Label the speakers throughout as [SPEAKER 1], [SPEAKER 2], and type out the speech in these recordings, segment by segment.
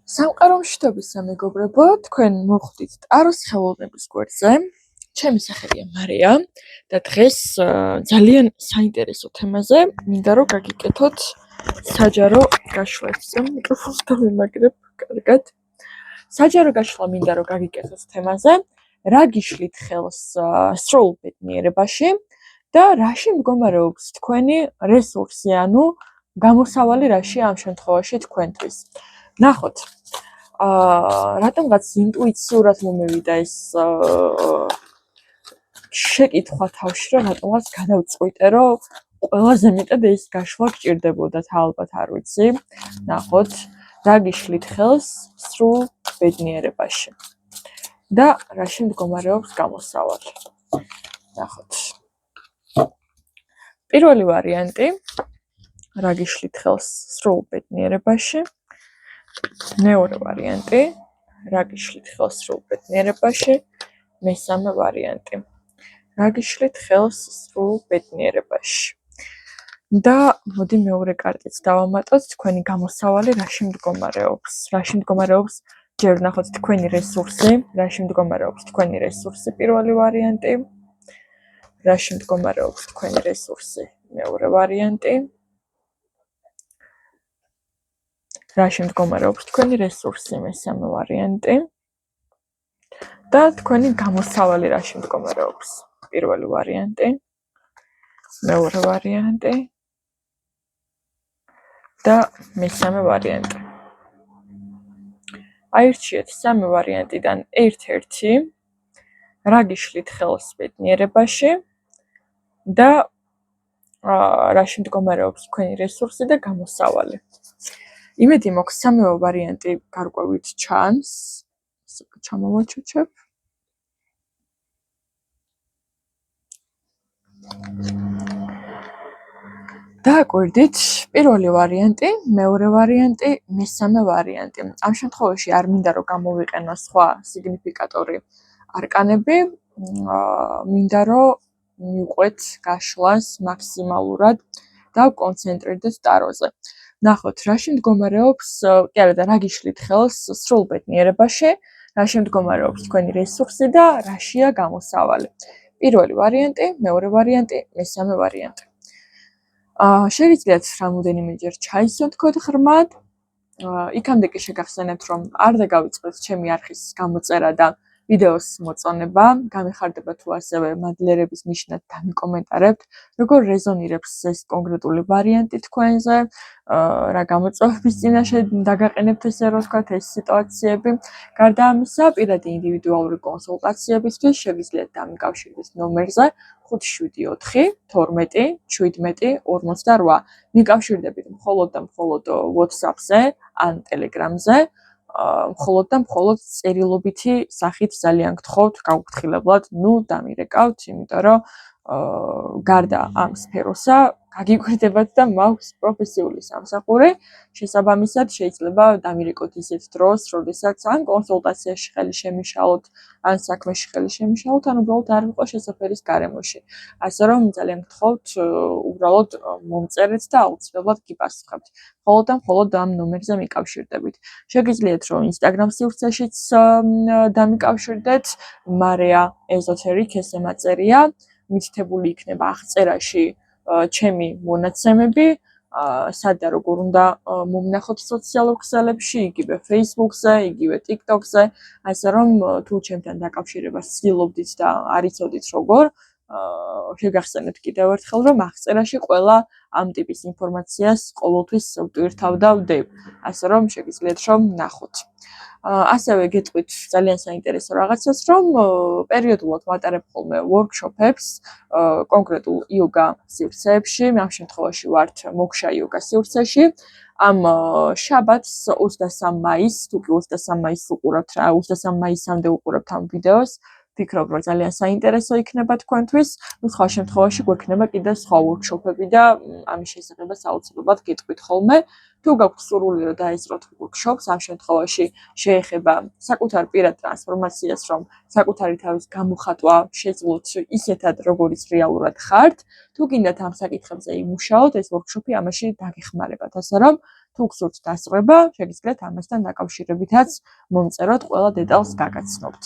[SPEAKER 1] სამყარომშვიდობის სამეგობრებო, თქვენ მოხვდით ტაროს ხელოვნების გვერდზე. ჩემი სახელია მარია და დღეს ძალიან საინტერესო თემაზე მინდა რომ გაგიკეთოთ საჯარო გაშლას. მიკროფონს დავიმაგრებ კარგად. საჯარო გაშლა მინდა რომ გაგიკეთოთ თემაზე, რა გიშლით ხელს სრულ ბედნიერებაში და რაში მდგომარეობს თქვენი რესურსი, ანუ გამოსავალი რაში ამ შემთხვევაში თქვენთვის. ნახოთ. რატომღაც ინტუიციურად მომევიდა ეს შეკითხვა თავში, რომ რატომღაც გადავწყვიტე, რომ ყველაზე მეტად ეს გაშლა გჭირდებოდათ, ალბათ არ ვიცი. ნახოთ, რა გიშლით ხელს სრულ ბედნიერებაში და რაში მდგომარეობს გამოსავალი. ნახოთ. პირველი ვარიანტი, რა გიშლით ხელს სრულ ბედნიერებაში. მეორე ვარიანტი, რა გიშლით ხელს სრულ ბედნიერებაში. მესამე ვარიანტი, რა გიშლით ხელს სრულ ბედნიერებაში. და მოდი მეორე კარტიც დავამატოთ, თქვენი გამოსავალი რაში მდგომარეობს. რაში მდგომარეობს ჯერ ვნახოთ თქვენი რესურსი, რაში მდგომარეობს თქვენი რესურსი პირველი ვარიანტი. რაში მდგომარეობს თქვენი რესურსი მეორე ვარიანტი. რაში მდგომარეობს თქვენი რესურსი მესამე ვარიანტი და თქვენი გამოსავალი რაში მდგომარეობს პირველი ვარიანტი, მეორე ვარიანტი და მესამე ვარიანტი. აირჩიეთ სამი ვარიანტიდან ერთ-ერთი, რა გიშლით ხელს ბედნიერებაში და რაში მდგომარეობს თქვენი რესურსი და გამოსავალი. იმედი მაქვს სამივე ვარიანტი გარკვევით ჩანს. ჩამოვაჩუჩებ. დააკვირდით პირველი ვარიანტი, მეორე ვარიანტი, მესამე ვარიანტი. ამ შემთხვევაში არ მინდა რომ გამოვიყენო სხვა სიგნიფიკატორი არკანები, მინდა რომ მივყვეთ გაშლას მაქსიმალურად და ვკონცენტრირდეთ ტაროზე. ნახოთ, რაში მდგომარეობს, კი არა და რა გიშლით ხელს სრულ ბედნიერებაში, რაში მდგომარეობს თქვენი რესურსი და რაშია გამოსავალი. პირველი ვარიანტი, მეორე ვარიანტი, მესამე ვარიანტი. შეგიძლიათ რამოდენიმეჯერ ჩაისვენთქოთ ღრმად. იქამდე კი შეგახსენებთ, რომ არ დაგავიწყდეთ ჩემი არხის გამოწერა და ვიდეოს მოწონება, გამიხარდება თუ ასევე მადლიერების ნიშნად დამიკომენტარებთ, როგორ რეზონირებს ეს კონკრეტული ვარიანტი თქვენზე, რა გამოწვევების წინაშე დაგაყენებთ ესე რომ ვთქვათ ეს სიტუაციები. გარდა ამისა, პირადი ინდივიდუალური კონსულტაციებისთვის შეგიძლიათ დამიკავშირდეთ ნომერზე 574 12 17 48. მიკავშირდებით მხოლოდ და მხოლოდ WhatsApp-ზე ან Telegram-ზე. მხოლოდ და მხოლოდ წერილობითი სახით ძალიან გთხოვთ გაუფრთხილებლად, დამირეკავთ, იმიტომ რომ გარდა ამ სფეროსა გაგიკვირდებათ და მაქვს პროფესიული სამსახური. შესაბამისად, შეიძლება დამირეკოთ ისეთ დროს, როდესაც ან კონსულტაციაში ხელი შემიშალოთ, ან საქმეში ხელი შემიშალოთ, ან უბრალოდ არ ვიყო შესაძლებლის გარემოში. ასე რომ ძალიან გთხოვთ, უბრალოდ მომწერეთ და აუცილებლად გიპასუხებთ. მხოლოდ და მხოლოდ ამ ნომერზე მიკავშირდებით. შეგიძლიათ რომ Instagram სივრცეშიც დამიკავშირდეთ, Maria Esoteric ესე მაწერია. მითითებული იქნება აღწერაში ჩემი მონაცემები, სად და როგორ უნდა მომნახოთ სოციალურ ქსელებში, იგივე Facebook-ზე, იგივე TikTok-ზე, ასე რომ თუ ჩემთან დაკავშირებას ცდილობდით და არ იცოდით როგორ, შეგახსენებთ კიდევ ერთხელ, რომ აღწერაში ყველა ამ ტიპის ინფორმაციას ყოველთვის ვტვირთავ და ვდებ, ასე რომ შეგიძლიათ რომ ნახოთ. ასევე გეტყვით ძალიან საინტერესო რაღაცას, რომ პერიოდულად ვატარებ ხოლმე workshop-ებს კონკრეტულ იოგა სივრცეებში, ამ შემთხვევაში ვართ მოქშა იოგა სივრცეში. ამ შაბათს 23 მაისს, თუ კი 23 მაისს უყურებთ რა, 23 მაისამდე უყურებთ ამ ვიდეოს, ვფიქრობ, რომ ძალიან საინტერესო იქნება თქვენთვის. სხვა შემთხვევაში გვექნება კიდევ სხვა workshop-ები და ამის შესახებაც აუცილებლად გეტყვით ხოლმე. თუ გაქვთ სურვილი რომ დაესწროთ workshop-ს, ამ შემთხვევაში შეეხება საკუთარ პირად ტრანსფორმაციას, რომ საკუთარი თავის გამოხატვა შეძლოთ ისეთად, როგორიც რეალურად ხართ. თუ გინდათ ამ საკითხებზე იმუშაოთ, ეს workshop-ი ამაში დაგეხმარებათ, ასე რომ თუ გსურთ დასწრება, შეგიძლიათ ამასთან დაკავშირებითაც მომწეროთ, ყველა დეტალს გაგაცნობთ.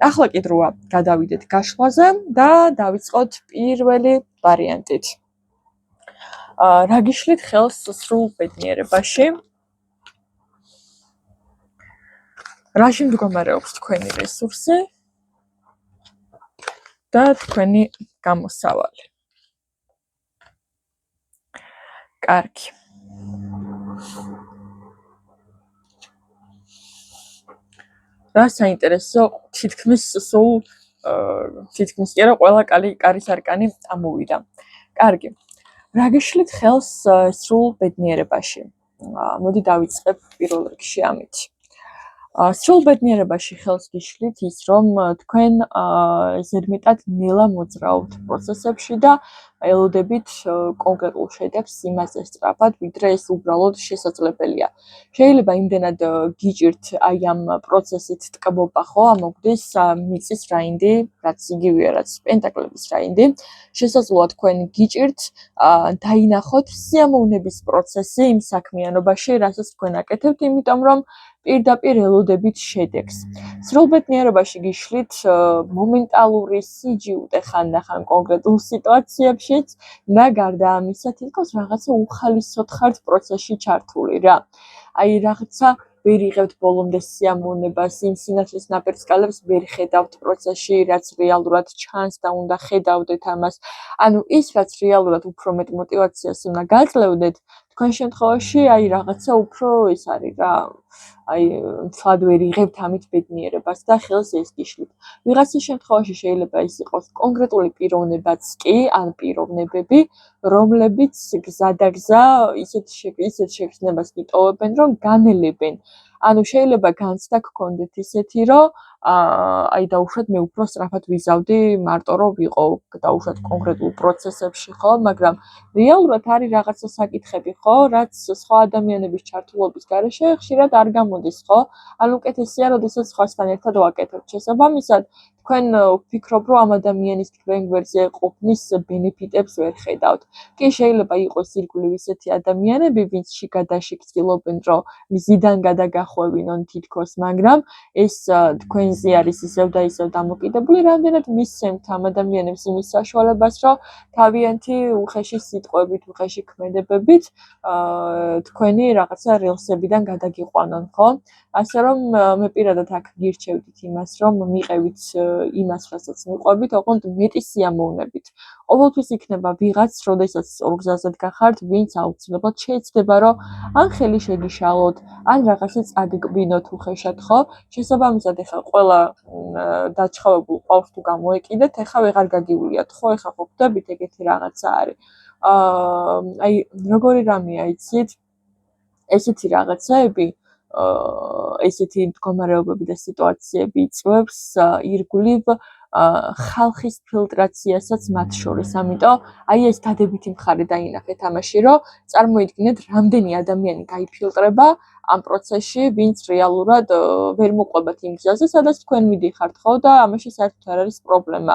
[SPEAKER 1] ახლა კი დროა გადავიდეთ გაშლაზე და დავიწყოთ პირველი ვარიანტით. რა გიშლით ხელს სრულ ბედნიერებაში? რაში მდგომარეობს თქვენი რესურსი და თქვენი გამოსავალი? კარგი. რა საინტერესო, თითქმის სულ თითქმის კი არა, ყველა კარის არკანი ამოვიდა. კარგი. რა გიშლით ხელს სრულ ბედნიერებაში? მოდი დავიწყებ პირველ რიგში ამით. სრულ ბედნიერებაში ხელს გიშლით ის, რომ თქვენ ზედმეტად ნელა მოძრაობთ პროცესებში და ელოდებით კონკრეტულ შედეგს იმაზე სწრაფად, ვიდრე ეს უბრალოდ შესაძლებელია. შეიძლება იმდენად გიჭირთ აი ამ პროცესით ტკბობა, ხო, ამოგვდის მიწის რაინდი, რაც იგივეა, რაც პენტაკლების რაინდი. შესაძლოა თქვენ გიჭირთ დაინახოთ სიამოვნების პროცესი იმ საქმიანობაში, რასაც თქვენ აკეთებთ, იმიტომ რომ პირდაპირ ელოდებით შედეგს. სრულ ბედნიერებაში გიშლით მომენტალური სიჯიუტე ხანდახან კონკრეტულ სიტუაციებშიც და გარდა ამისა, თითქოს რაღაცა უხალისოდ ხართ პროცესში ჩართული რა. აი რაღაცა ვერ იღებთ ბოლომდე სიამოვნებას, იმ სინათლის ნაპერწკალებს ვერ ხედავთ პროცესში, რაც რეალურად ჩანს და უნდა ხედავდეთ ამას. ანუ ის, რაც რეალურად უფრო მეტ мотиваციას უნდა გაძლევდეთ, თქვენ შემთხვევაში აი რაღაცა უფრო ეს არის რა. აი თლად ვერ იღებთ ამით ბედნიერებას და ხელს ეს გიშლით. ვიღაცის შემთხვევაში შეიძლება ის იყოს კონკრეტული პიროვნებაც კი, ან პიროვნებები, რომლებიც გზადაგზა ისეთ შეგრძნებას გიტოვებენ, რომ განელებენ. ანუ შეიძლება განცდა გქონდეთ ისეთი, რომ აი დაუშვათ მე უფრო სწრაფად ვიზავდი, მარტო რომ ვიყო დაუშვათ კონკრეტულ პროცესებში, ხო, მაგრამ რეალურად არის რაღაცა საკითხები, ხო, რაც სხვა ადამიანების ჩართულობის გარეშე ხშირად არ გამოდის, ხო? ანუ უკეთესია, როდესაც სხვასთან ერთად ვაკეთებთ. შესაბამისად, თქვენ ვფიქრობ, რომ ამ ადამიანის თქვენ გვერდზე ყოფნის ბენეფიტებს ვერ ხედავთ. კი, შეიძლება იყოს ირგვლივ ისეთი ადამიანები, ვინც შიგადაშიგ ცდილობენ, რომ მზიდან გადაგახვევინონ თითქოს, მაგრამ ეს თქვენზე არის ისევ და ისევ დამოკიდებული, რამდენად მისცემთ ამ ადამიანებს იმის საშუალებას, რომ თავიანთი უხეში სიტყვებით, უხეში ქმედებებით თქვენი რაღაცა რელსებიდან გადაგიყვანონ, ხო? ასე რომ მე პირადად აქ გირჩევდით იმას, რომ მიყევით იმას, რასაც მიყვებით, ოღონდ მეტი სიამოვნებით. ყოველთვის იქნება ვიღაც, როდესაც ორგზაზად გახართ, ვინც აუცილებლად შეიძლება, რომ ან ხელი შეგიშალოთ, ან რაღაცა წაგეკბინოთ უხეშად, ხო? შესაბამისად, ეხლა ყველა დაჩხავებულ ყავს თუ გამოეკიდეთ, ეხლა ვეღარ გაგიულიათ, ხო? ეხლა ხო ხვდებით, ეგეთი რაღაცა არის. აი როგორი რამეა, იცით? ესეთი რაღაცაები, ესეთი მდგომარეობები და სიტუაციები იწვევს ირგვლივ ხალხის ფილტრაციასაც მათ შორის. ამიტომ აი ეს დადებითი მხარე დაინახეთ ამაში, რომ წარმოიდგინეთ, რამდენი ადამიანი გაიფილტრება ამ პროცესში, ვინც რეალურად ვერ მოყვებათ იმ გზაზე, სადაც თქვენ მიდიხართ, ხო, და ამაში საერთოდ არ არის პრობლემა.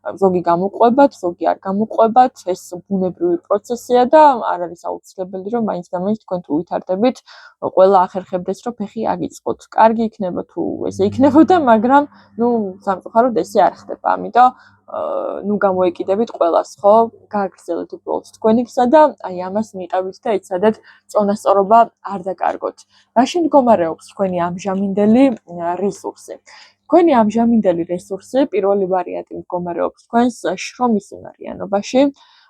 [SPEAKER 1] ზოგი გამოყვებათ, ზოგი არ გამოყვებათ, ეს ბუნებრივი პროცესია და არ არის აუცილებელი, რომ მაინც და მაინც თქვენ თუ ვითარდებით, ყველა ახერხებდეს, რომ ფეხი აგიწყოთ. კარგი იქნება თუ ესე იქნებოდა, მაგრამ სამწუხაროდ ესე არ ხდება. ამიტომ გამოეკიდებით ყველას, ხო? გააგრძელეთ უბრალოდ თქვენი გზა და აი ამას მიყევით და იცადეთ წონასწორობა არ დაკარგოთ. რაში მდგომარეობს თქვენი ამჟამინდელი რესურსი? თქვენი ამჟამინდელი რესურსი, პირველი ვარიანტი მდგომარეობს თქვენს შრომის უნარიანობაში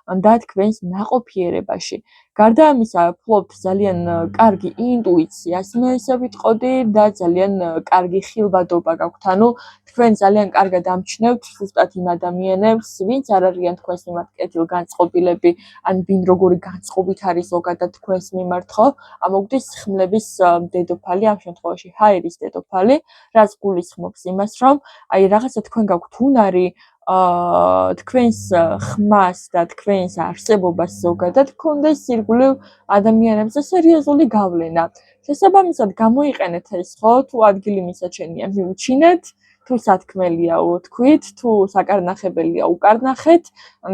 [SPEAKER 1] და თქვენს ნაყოფიერებაში. გარდა ამისა, ფლობთ ძალიან კარგი ინტუიციას, მე ესე ვიტყოდი და ძალიან კარგი ხილვადობა გაქვთ. ანუ თქვენ ძალიან კარგად ამჩნევთ ზუსტად იმ ადამიანებს, ვინც არ არიან თქვენს მიმართ კეთილგანწყობილები, ან ვინ როგორი განწყობით არის ზოგადად თქვენს მიმართ, ხო? ამოგვდის ხმლების დედოფალი, ამ შემთხვევაში ჰაერის დედოფალი, რაც გულისხმობს იმას, რომ აი რაღაცა თქვენ გაქვთ უნარი თქვენს ხმას და თქვენს არსებობას ზოგადად გქონდეს ირგვლივ ადამიანებზე სერიოზული გავლენა. შესაბამისად, გამოიყენეთ ეს, ხო, თუ ადგილი მისაჩენია, მიუჩინეთ, თუ სათქმელია უთქვით, თუ საკარნახებელია უკარნახეთ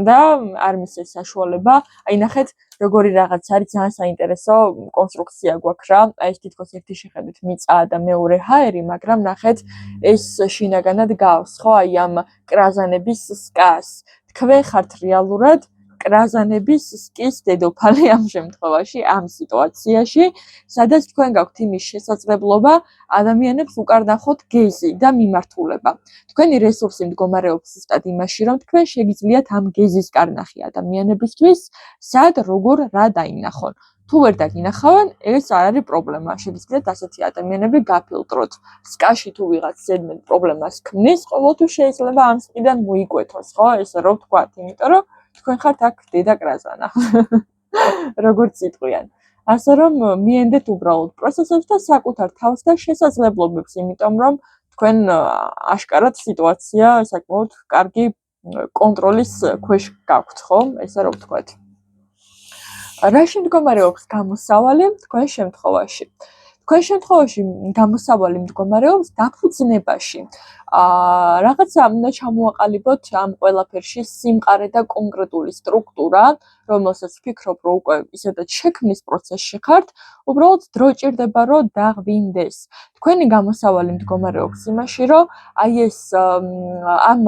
[SPEAKER 1] და არ მისცეს საშუალება. აი ნახეთ, როგორი რაღაც არის ძალიან საინტერესო კონსტრუქცია გვაქვს რა. აი ეს თითქოს ერთი შეხედვით მიწაა და მეორე ჰაერი, მაგრამ ნახეთ, ეს შინაგანად გავს, ხო? აი ამ კრაზანების სკას. თქვენ ხართ რეალურად კრაზანების სკის დედოფალი ამ შემთხვევაში, ამ სიტუაციაში, სადაც თქვენ გაქვთ იმის შესაძლებლობა ადამიანებს უკარნახოთ გეზი და მიმართულება. თქვენი რესურსი მდგომარეობს ზუსტად იმაში, რომ თქვენ შეგიძლიათ ამ გეზის კარნახი ადამიანებისთვის სად, როგორ, რა დაინახონ. თუ ვერ დაგინახავენ, ეს არ არის პრობლემა. შეგიძლიათ ასეთი ადამიანები გაფილტროთ. სკაში თუ ვიღაც ზედმეტ პრობლემას ქმნის, ყოველთვის შეიძლება ამ სკიდან მოიკვეთოს, ხო? ესე რომ ვთქვათ, იმიტომ რომ თქვენ ხართ აქ დედა კრაზანა. როგორც იტყვიან. ასე რომ მიენდეთ უბრალოდ პროცესებს და საკუთარ თავს და შესაძლებლობებს, იმიტომ რომ თქვენ აშკარად სიტუაცია საკმაოდ კარგი კონტროლის ქვეშ გაქვთ, ხო? ესე რომ ვთქვათ. რაში მდგომარეობს გამოსავალი თქვენ შემთხვევაში? თქვენ შემთხვევაში გამოსავალი მდგომარეობს დაფუძნებაში. რაღაცა უნდა ჩამოაყალიბოთ ამ ყველაფერში სიმყარე და კონკრეტული სტრუქტურა, რომელსაც ვფიქრობ, რომ უკვე ისედაც შექმნის პროცესში ხართ, უბრალოდ დრო ჭირდება, რომ დაღვინდეს. თქვენი გამოსავალი მდგომარეობს იმაში, რომ აი ეს ამ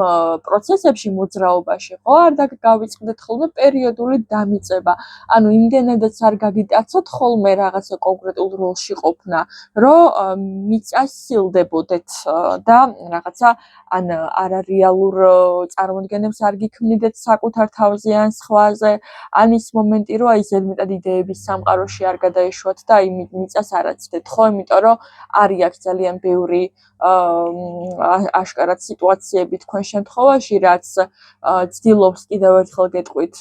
[SPEAKER 1] პროცესებში მოძრაობაში, ხო, არ გავიწყდეთ ხოლმე პერიოდული დამიწება. ანუ იმდენადაც არ გაგიტაცოთ ხოლმე რაღაცა კონკრეტულ როლში ყოფნა, რომ მიწასილდებოდეთ და რაღაცა ან არარეალურ წარმოდგენებს არ გიქმნიდეთ საკუთარ თავზე ან სხვაზე, ან ის მომენტი, რომ აი ზედმეტად იდეების სამყაროში არ გადაეშვათ და აი მიწას არ აცდეთ, ხო, იმიტომ რომ არის აქ ძალიან ბევრი აშკარად სიტუაციები თქვენ შემთხვევაში, რაც ცდილობს კიდევ ერთხელ გეტყვით,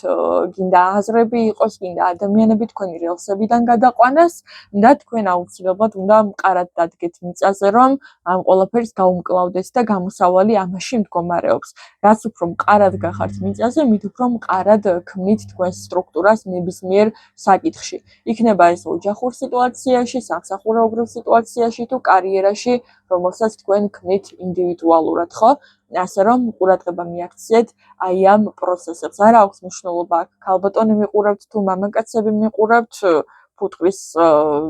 [SPEAKER 1] გინდა აზრები იყოს, გინდა ადამიანები თქვენი რელსებიდან გადაყვანას და თქვენ აუცილებლად უნდა მყარად დადგეთ მიწაზე, რომ ამ ყველაფერს გაუმკლავდეთ და გამოსავალი ამაში მდგომარეობს. რაც უფრო მყარად გახართ მიწაზე, მით უფრო მყარად ქმნით თქვენს სტრუქტურას ნებისმიერ საკითხში. იქნება ეს ოჯახურ სიტუაციაში, სამსახურეობრივ სიტუაციაში თუ კარიერაში, რომელსაც თქვენ ქმნით ინდივიდუალურად, ხო? ასე რომ ყურადღება მიაქციეთ აი ამ პროცესებს. არ აქვს მნიშვნელობა აქ ქალბატონი მიყურებთ თუ მამაკაცები მიყურებთ ფუტკრის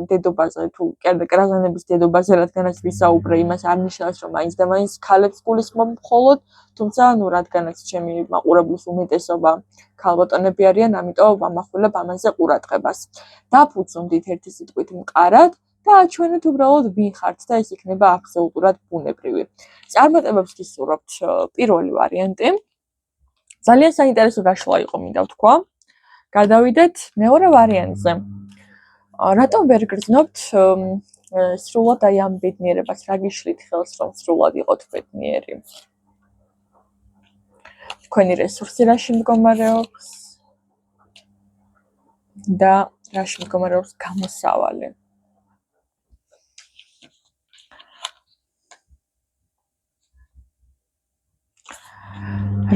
[SPEAKER 1] დედობაზე თუ კრაზანების დედობაზე, რადგანაც ვისაუბრე, იმას არ ნიშნავს, რომ მაინც და მაინც ქალებს გულისხმობ მხოლოდ, თუმცა ანუ რადგანაც ჩემი მაყურებლის უმეტესობა ქალბატონები არიან, ამიტომ ვამახვილებ ამაზე ყურადღებას. დაფუძნდით ერთი სიტყვით მყარად და აჩვენეთ უბრალოდ ვინ ხართ და ეს იქნება აბსოლუტურად ბუნებრივი. წარმატებებს გისურვებთ პირველი ვარიანტი. ძალიან საინტერესო გაშლა იყო, მინდა ვთქვა. გადავიდეთ მეორე ვარიანტზე. რატომ ვერ გრძნობთ სრულად აი ამ ბედნიერებას, რა გიშლით ხელს, რომ სრულად იყოთ ბედნიერი? თქვენი რესურსი რაში მდგომარეობს და რაში მდგომარეობს გამოსავალი?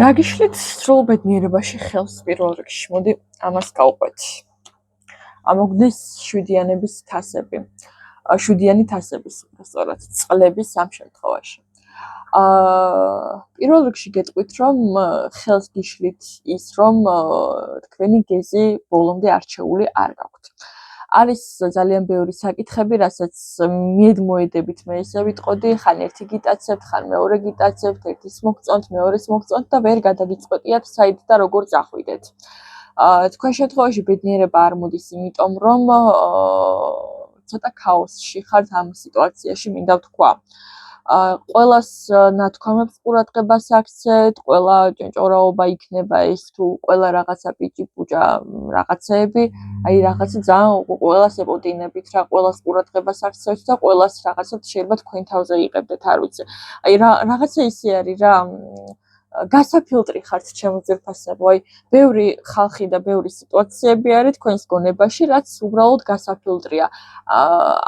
[SPEAKER 1] რა გიშლით სრულ ბედნიერებაში ხელს პირველ რიგში? მოდი ამას გავყვეთ. ამოგდეს შვიდიანების თასები. შვიდიანი თასების, სწორად, წყლების ამ შემთხვევაში. პირველ რიგში გეტყვით, რომ ხელს გიშლით ის, რომ თქვენი გეზი ბოლომდე არჩეული არ გაქვთ. არის ძალიან ბევრი საკითხები, რასაც მიედმოედებით მე ესე ვიტყოდი, ხან ერთი გიტაცებთ, ხან მეორე გიტაცებთ, ერთის მოგწონთ, მეორეს მოგწონთ და ვერ გადაგიწყვეტიათ საით და როგორ წახვიდეთ. თქვენ შემთხვევაში ბედნიერება არ მოდის, იმიტომ რომ ცოტა ქაოსში ხართ ამ სიტუაციაში, მინდა ვთქვა. ყველას ნათქვამებს ყურადღებას აქცეთ, ყველა ჭონჭორაობა იქნება ეს თუ ყველა რაღაცა პიჭი-პუჭა რაღაცეები, აი რაღაცა ძალიან ყველას ეკოდინებით რა, ყველას ყურადღებას აქცევთ და ყველას რაღაცა შეიძლება თქვენ თავზე იყებდეთ, არ ვიცი. აი რაღაცა ისე არის რა, გასაფილტრი ხართ ჩემო ძირფასებო, აი ბევრი ხალხი და ბევრი სიტუაციები არის თქვენს გონებაში, რაც უბრალოდ გასაფილტრია.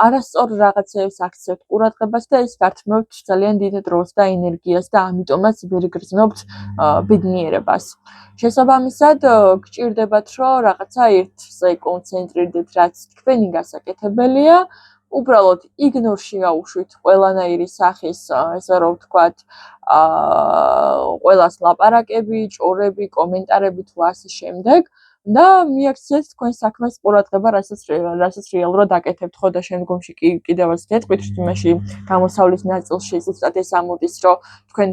[SPEAKER 1] არასწორ რაღაცებს აქცევთ ყურადღებას და ეს გართმევთ ძალიან დიდ დროს და ენერგიას და ამიტომაც ვერ გრძნობთ ბედნიერებას. შესაბამისად, გჭირდებათ, რომ რაღაცა ერთზე კონცენტრირდეთ, რაც თქვენი გასაკეთებელია, უბრალოდ იგნორში გაუშვით ყველანაირი სახის, ესე რომ ვთქვათ, ყველას ლაპარაკები, ჭორები, კომენტარები თუ ასე შემდეგ და მიაქციეთ თქვენ საქმეს ყურადღება, რასაც რეალურად აკეთებთ ხო და შემდგომში კიდევაც გეტყვით იმაში გამოსავლის ნაწილში ზუსტად ეს ამოდის, რომ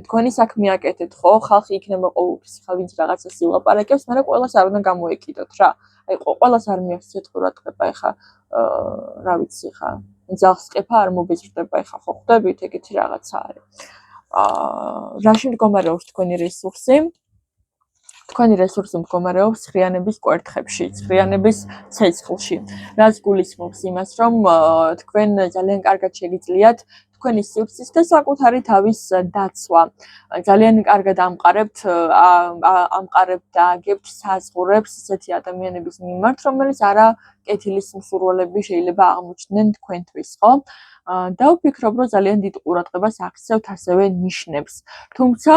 [SPEAKER 1] თქვენი საქმე აკეთეთ ხო, ხალხი იქნება ყოველთვის ვინც რაღაცას ილაპარაკებს, მაგრამ ყველას არ უნდა გამოეკიდოთ რა. აი ყველას არ მიაქციეთ ყურადღება, ეხა რა ვიცი ხა ძაღლს ყეფა არ მობეზრდება, ეხა ხო ხვდებით, ეგეთი რაღაცა არის. რაში მდგომარეობს თქვენი რესურსი? თქვენი რესურსი მდგომარეობს ხრიანების კვერთხებში, ხრიანების ცეცხლში. რაც გულისხმობს იმას, რომ თქვენ ძალიან კარგად შეგიძლიათ თქვენი სივრცის და საკუთარი თავის დაცვა. ძალიან კარგად ამყარებთ და აგებთ საზღურებს ისეთი ადამიანების მიმართ, რომელიც არა კეთილის მსურველები შეიძლება აღმოჩნდნენ თქვენთვის, ხო? და ვფიქრობ, რომ ძალიან დიდ ყურადღებას აქცევთ ასევე ნიშნებს. თუმცა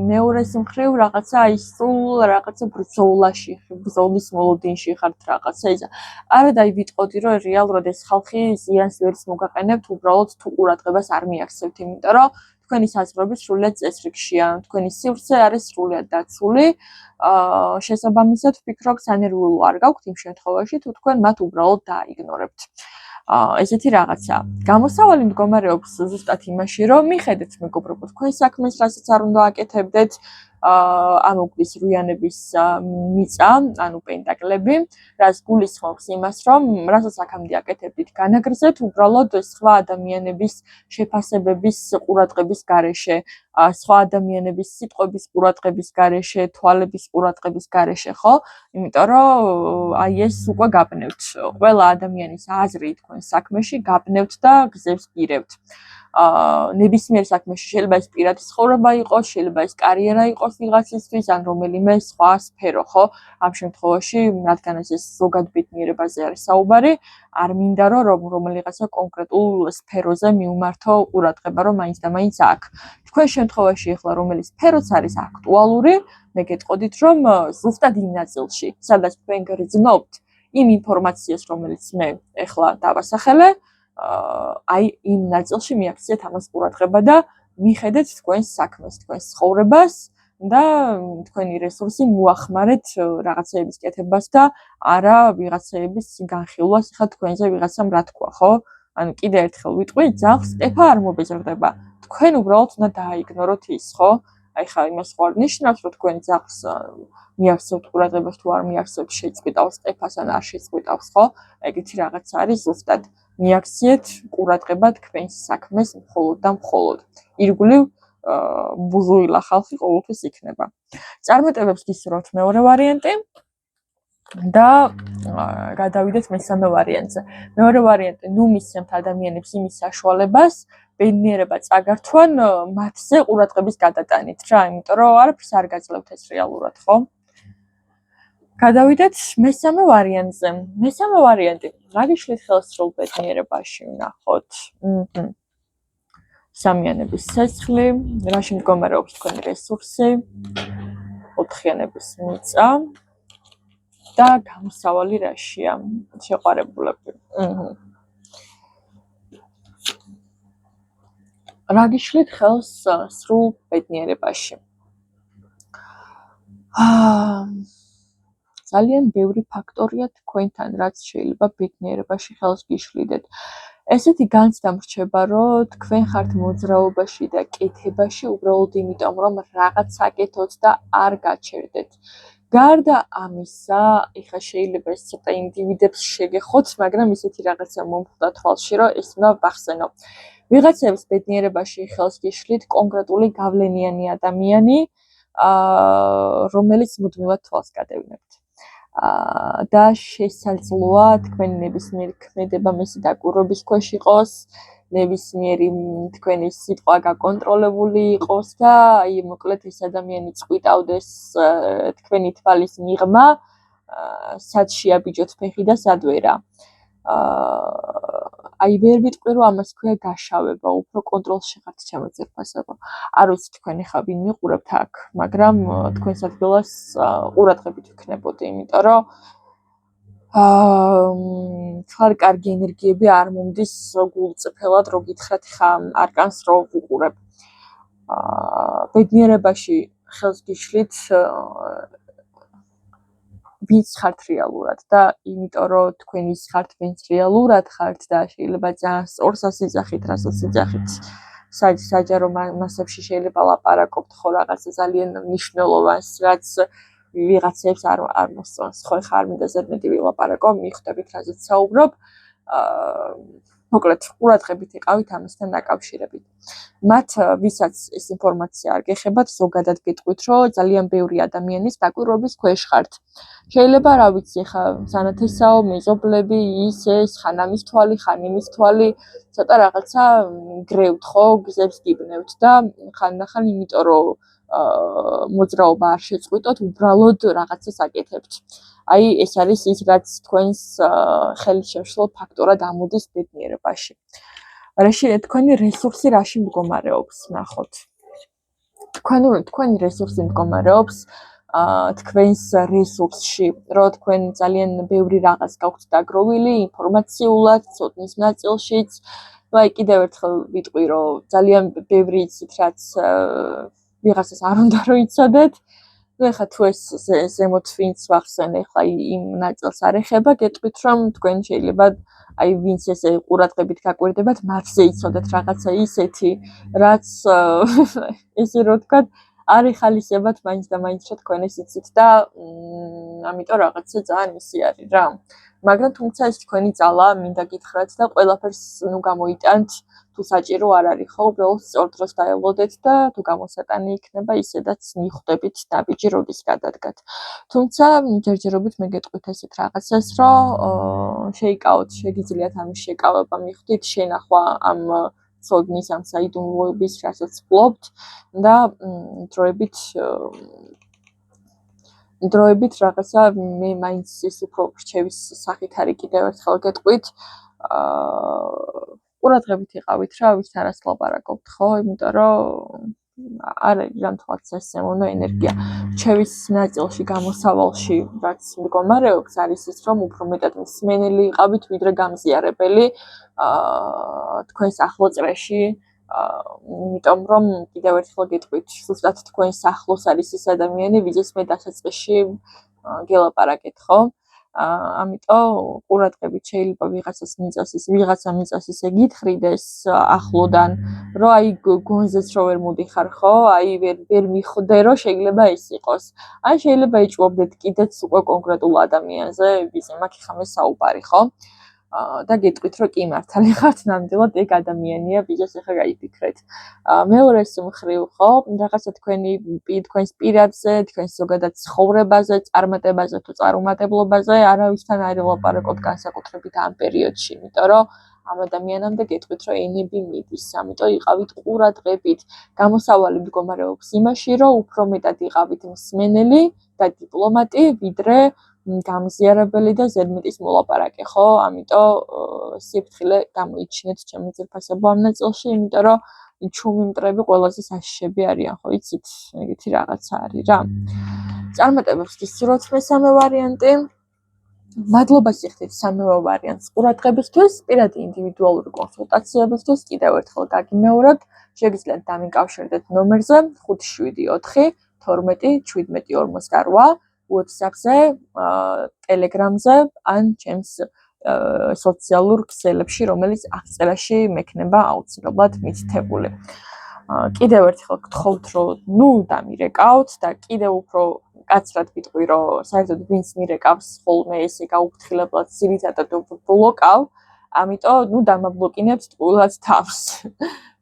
[SPEAKER 1] მეორეს მხრივ რაღაცა აი სულ რაღაცა ბრძოლაში, ბრძოლის მოლოდინში ხართ რაღაცა ისა. არა და აი ვიტყოდი, რომ რეალურად ეს ხალხი ზიანს ვერც მოგაყენებთ, უბრალოდ თუ ყურადღებას არ მიაქცევთ, იმიტომ რომ თქვენი საზღვრები სრულიად წესრიგშია, თქვენი სივრცე არის სრულიად დაცული. შესაბამისად ვფიქრობ, სანერვიულო არ გაქვთ იმ შემთხვევაში, თუ თქვენ მათ უბრალოდ დააიგნორებთ. ესეთი რაღაცა. გამოსავალი მდგომარეობს ზუსტად იმაში, რომ მიხედეთ მეგობრებო, თქვენ საქმეს რასაც არ უნდა აკეთებდეთ, ამოგვდის რუიანების მიწა, ანუ პენტაკლები, რაც გულისხმობს იმას, რომ რასაც აქამდე აკეთებდით, განაგრძეთ უბრალოდ სხვა ადამიანების შეფასებების ყურადღების გარეშე, სხვა ადამიანების სიტყვების ყურადღების გარეშე, თვალების ყურადღების გარეშე, ხო? იმიტომ რომ აი ეს უკვე გაბნევთ. ყველა ადამიანის აზრი თქვენ საქმეში გაბნევთ და გზებს გირევთ. ნებისმიერ საქმეში შეიძლება ეს პირადი ცხოვრება იყოს, შეიძლება ეს კარიერა იყოს ვიღაცისთვის, ან რომელიმე სხვა სფერო, ხო? ამ შემთხვევაში, რადგანაც ეს ზოგად ბედნიერებაზე არის საუბარი, არ მინდა რომ რომელიღაცა კონკრეტულ სფეროზე მიუმართო ყურადღება, რომ მაინც და მაინც აქ. თქვენ შემთხვევაში ახლა რომელი სფეროც არის აქტუალური, მე გეტყოდით, რომ ზუსტად იმ ნაწილში, სადაც თქვენ გრძნობთ იმ ინფორმაციას, რომელიც მე ახლა დავასახელე, აი იმ ნაწილში მიაქციეთ ამას ყურადღება და მიხედეთ თქვენს საქმეს, თქვენს ცხოვრებას და თქვენი რესურსი მოახმარეთ რაღაცეების კეთებას და არა ვიღაცეების განხილვას, ხა თქვენზე ვიღაცამ რა თქვა, ხო? ანუ კიდე ერთხელ ვიტყვი, ძაღლს ყეფა არ მობეზრდება. თქვენ უბრალოდ უნდა დააიგნოროთ ის, ხო? აი ხა იმას ხო არ ნიშნავს, რომ თქვენ ძაღლს მიაქცევთ ყურადღებას თუ არ მიაქცევთ, შეწყვიტავს ყეფას ან არ შეწყვიტავს, ხო? ეგეთი რაღაცა არის ზუსტად. მიაქციეთ ყურადღება თქვენს საქმეს მხოლოდ და მხოლოდ. ირგვლივ ბუზუილა ხალხი ყოველთვის იქნება. წარმატებებს გისურვებთ მეორე ვარიანტი და გადავიდეთ მესამე ვარიანტზე. მეორე ვარიანტი, ნუ მისცემთ ადამიანებს იმის საშუალებას, ბედნიერება წაგართვან მათზე ყურადღების გადატანით რა, იმიტომ რომ არაფერს არ გაძლევთ ეს რეალურად, ხო? გადავიდეთ მესამე ვარიანტზე. მესამე ვარიანტი, რა გიშლით ხელს სრულ ბედნიერებაში ვნახოთ. სამიანების ცეცხლი, რაში მდგომარეობს თქვენი რესურსი, ოთხიანების მიწა და გამოსავალი რაშია, შეყვარებულები. რა გიშლით ხელს სრულ ბედნიერებაში. ძალიან ბევრი ფაქტორია თქვენთან, რაც შეიძლება ბედნიერებაში ხელს გიშლიდეთ. ესეთი განცდა მრჩება, რომ თქვენ ხართ მოძრაობაში და კეთებაში უბრალოდ იმიტომ, რომ რაღაც აკეთოთ და არ გაჩერდეთ. გარდა ამისა, ეხლა შეიძლება ეს ცოტა ინდივიდებს შეგეხოთ, მაგრამ ისეთი რაღაცა მომხვდა თვალში, რომ ეს უნდა ვახსენო. ვიღაცების ბედნიერებაში ხელს გიშლით კონკრეტული გავლენიანი ადამიანი, რომელიც მუდმივად თვალს გადევნებთ. და შესაძლოა თქვენი ნებისმიერი ქმედება მისი დაკვირვების ქვეშ იყოს, ნებისმიერი თქვენი სიტყვა გაკონტროლებული იყოს და აი მოკლედ ეს ადამიანი წყვიტავდეს თქვენი თვალის მიღმა, სად შეაბიჯოთ ფეხი და სად ვერა. აი ვერ ვიტყვი რომ ამას ქვია გაშავება, უფრო კონტროლში ხართ ჩემო ძირფასებო. არ ვიცი თქვენ ხა ვინ მიყურებთ აქ, მაგრამ თქვენს ადგილას ყურადღებით ვქნებოდი, იმიტომ რომ ხარ კარგი ენერგიები არ მომდის გულწრფელად რო გითხრათ ხა არკანს რო ვუყურებ. ბედნიერებაში ხელს გიშლით ვინც ხართ რეალურად და იმიტომ რომ თქვენ ის ხართ ვინც რეალურად ხართ და შეიძლება ძალიან სწორსაც იძახით, რასაც იძახით საჯარო მასებში შეიძლება ლაპარაკობთ ხო რაღაცა ძალიან მნიშვნელოვანს, რაც ვიღაცებს არ მოსწონს. ხო ხა არ მინდა ზედმეტი ვილაპარაკო, მიხვდებით რაზეც საუბრობ. მოკლედ, ყურადღებით იყავით ამასთან დაკავშირებით. მათ ვისაც ეს ინფორმაცია არ გეხებათ, ზოგადად გეტყვით, რომ ძალიან ბევრი ადამიანის დაკვირვების ქვეშ ხართ. შეიძლება რა ვიცი, ხა სანათესაო, მეზობლები, ის, ხან ამის თვალი, ხან იმის თვალი, ცოტა რაღაცა გრევთ ხო, გზებს გიბნევთ და ხანდახან იმიტომ რომ მოძრაობა არ შეწყვიტოთ, უბრალოდ რაღაცას აკეთებთ. აი, ეს არის ის, რაც თქვენს ხელშეშლო ფაქტორად ამოდის ბედნიერებაში. თქვენი რესურსი რაში მდგომარეობს, ნახოთ. თქვენი რესურსი მდგომარეობს თქვენს რესურსში, რომ თქვენ ძალიან ბევრი რაღაც გაქვთ დაგროვილი, ინფორმაციულად, ცოდნის ნაწილშიც. აი, კიდევ ერთხელ ვიტყვი, რომ ძალიან ბევრი იცით, რაც ვიღაცას არ უნდა რომ იცოდეთ. ეხლა თუ ეს ზემოთ ვინც ვახსენე, ეხლა იმ ნაწილს არ ეხება, გეტყვით, რომ თქვენ შეიძლება აი ვინც ესე ყურადღებით გაკვირდებათ, მათზე იცოდეთ რაღაცა ისეთი, რაც ესე რო ვთქვათ, არ ეხალისებათ მაინც და მაინც რა თქვენ ეს იცით და ამიტომ რაღაცა ძალიან ისი არის რა. მაგრამ თუმცა ეს თქვენი ძალა, მინდა გითხრათ და ყველაფერს ნუ გამოიტანთ, თუ საჭირო არ არის ხო, უბრალოდ სწორ დროს დაელოდეთ და თუ გამოსატანი იქნება, ისედაც მიხვდებით ნაბიჯი როდის გადადგათ. თუმცა ჯერჯერობით მე გეტყვით ესეთ რაღაცას, რომ შეიკავოთ, შეგიძლიათ ამის შეკავება მიხვდით, შენახვა ამ ცოდნის, ამ საიდუმლოების, რასაც ფლობთ და დროებით რაღაცა მე მაინც ის უფრო რჩევის სახით არის კიდევ ერთხელ გეტყვით. ყურადღებით იყავით რა, ვისთანაც ლაპარაკობთ, ხო? იმიტომ რომ არ არის რამთვაც ესემონო ენერგია. რჩევის ნაწილში, გამოსავალში, რაც მდგომარეობს, არის ის, რომ უფრო მეტად მსმენელი იყავით, ვიდრე გამზიარებელი თქვენს ახლო წრეში. იმიტომ რომ კიდევ ერთხელ გეტყვით, ზუსტად თქვენს ახლოს არის ეს ადამიანი, ვიზეს მე დასაწყისში გელაპარაკეთ, ხო? ამიტომ ყურადღებით შეიძლება ვიღაცა მიწას ისე გითხრიდეს ახლოდან, რომ აი გონზეც რო ვერ მოდიხარ, ხო? აი ვერ მიხვდე, რომ შეიძლება ეს იყოს. ან შეიძლება იჭუობდეთ კიდეც უკვე კონკრეტულ ადამიანზე, ვიზე მაგ ხამე საუბარი, ხო? და გეტყვით, რომ კი მართალი ხართ, ნამდვილად ეგ ადამიანია, ვისაც ახლა გაიფიქრეთ. მეორეს მხრივ, ხო, რაღაცა თქვენს პირადზე, თქვენს ზოგადად ცხოვრებაზე, წარმატებაზე თუ წარუმატებლობაზე არავისთან არ ელაპარაკოთ განსაკუთრებით ამ პერიოდში, იმიტომ რომ ამ ადამიანამდე გეტყვით, რომ ენები მიდის, ამიტომ იყავით ყურადღებით. გამოსავალი მდგომარეობს იმაში, რომ უფრო მეტად იყავით მსმენელი და დიპლომატი, ვიდრე გამზიარებელი და ზედმეტის მოლაპარაკე, ხო? ამიტომ სიფრთხილე გამოიჩინეთ ჩემი ძირფასებო ამ ნაწილში, იმიტომ რომ ჩუმი მტრები ყველაზე საშიშები არიან, ხო იცით? ეგეთი რაღაცა არის რა. წარმატებებს გისურვებთ მესამე ვარიანტი. მადლობა სიხდით სამეო ვარიანტს ყურადღებისთვის, პირადი ინდივიდუალური კონსულტაციებისთვის კიდევ ერთხელ გაგიმეორებთ, შეგიძლიათ დამიკავშირდეთ ნომერზე 574 12 17 48 WhatsApp-ზე, Telegram-ზე, ან ჩემს სოციალურ ქსელებში, რომელიც აღწერაში მექნება აუცილებლად მითითებული. კიდევ ერთხელ გთხოვთ, რომ ნუ დამირეკავთ და კიდევ უფრო კაცრად ვიტყვი, რომ საერთოდ ვინც მირეკავს ხოლმე ესე გაუფრთხილებლად ძირითადად ბლოკავ, ამიტომ ნუ დამაბლოკინებთ ტყუილად თავს.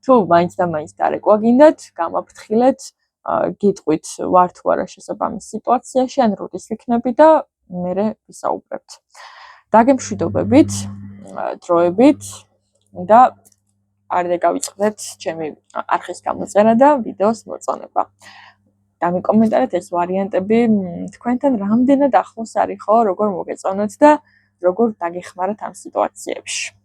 [SPEAKER 1] თუ მაინც და მაინც დარეკვა გინდათ, გამაფრთხილეთ, გიტყვით ვარ თუ არა შესაბამის სიტუაციაში, ან როდის იქნები და მერე ვისაუბრებთ. დაგემშვიდობებით, დროებით და არ დაგავიწყდეთ ჩემი არხის გამოწერა და ვიდეოს მოწონება. დამიკომენტარეთ ეს ვარიანტები თქვენთან რამდენად ახლოს არის ხო, როგორ მოგეწონოთ და როგორ დაგეხმაროთ ამ სიტუაციებში.